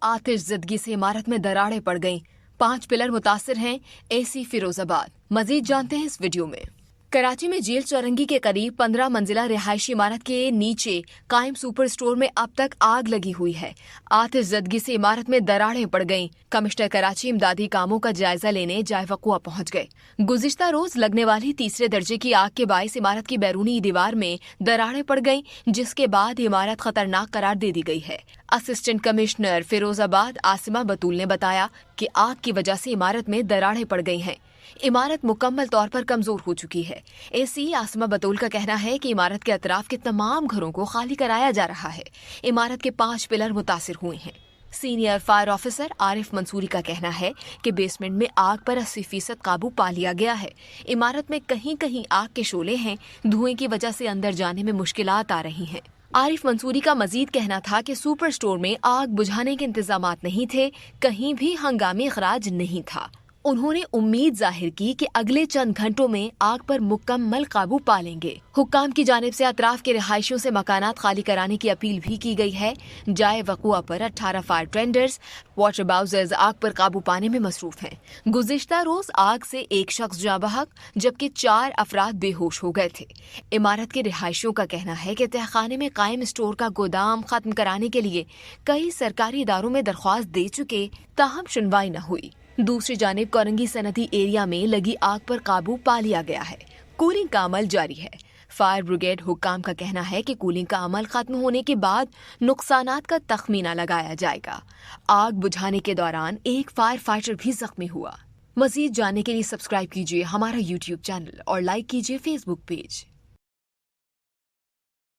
आतिश ज़दगी से इमारत में दरारें पड़ गईं। 5 पिलर मुतासिर हैं। एसी फिरोजाबाद। मजीद जानते हैं इस वीडियो में। कराची में जेल चौरंगी के करीब 15 मंजिला रिहायशी इमारत के नीचे कायम सुपर स्टोर में अब तक आग लगी हुई है। आतिश ज़दगी से इमारत में दरारें पड़ गईं। कमिश्नर कराची इमदादी कामों का जायजा लेने जाए वक़ुआ पहुंच गए। गुज़िश्ता रोज लगने वाली तीसरे दर्जे की आग के बाइस इमारत की बैरूनी दीवार में दरारें पड़ गईं, जिसके बाद इमारत खतरनाक करार दे दी गई है। असिस्टेंट कमिश्नर फिरोजाबाद आसिमा बतूल ने बताया कि आग की वजह से इमारत में दरारें पड़ गई हैं। इमारत मुकम्मल तौर पर कमजोर हो चुकी है। एसी आसिमा बतूल का कहना है कि इमारत के अतराफ के तमाम घरों को खाली कराया जा रहा है। इमारत के 5 पिलर मुतासिर हुए हैं। Senior fire officer Arif Mansuri का कहना है कि बेसमेंट में आग पर 80% काबू पा लिया गया है। इमारत में कहीं कहीं आग के शोले हैं। धुएं की वजह से अंदर जाने में मुश्किलात आ रही हैं। आरिफ मंसूरी का मजीद कहना था कि सुपर स्टोर में आग बुझाने के इंतजामात नहीं थे, कहीं भी हंगामी अखराज नहीं था। उन्होंने उम्मीद जाहिर की कि अगले चंद घंटों में आग पर मुकम्मल काबू पा लेंगे। हुक्काम की जानिब से अतराफ के रिहायशियों से मकानात खाली कराने की अपील भी की गई है। जाए वक़ुआ पर 18 फायर टेंडर्स, वाटर बाउजर्स आग पर काबू पाने में मसरूफ हैं। गुज़िश्ता रोज आग से एक शख्स जाँ बहक जबकि 4 अफराद बेहोश हो गए थे। इमारत के रिहायशियों का कहना है कि तहखाने में कायम स्टोर का गोदाम खत्म कराने के लिए कई सरकारी इदारों में दरख्वास्त दे चुके, ताहम सुनवाई न हुई। दूसरी जानिब कोरंगी सनती एरिया में लगी आग पर काबू पा लिया गया है। कूलिंग का अमल जारी है। फायर ब्रिगेड हुक्काम का कहना है कि कूलिंग का अमल खत्म होने के बाद नुकसानात का तखमीना लगाया जाएगा। आग बुझाने के दौरान एक फायर फाइटर भी जख्मी हुआ। मजीद जानने के लिए सब्सक्राइब कीजिए हमारा YouTube चैनल और लाइक कीजिए Facebook पेज।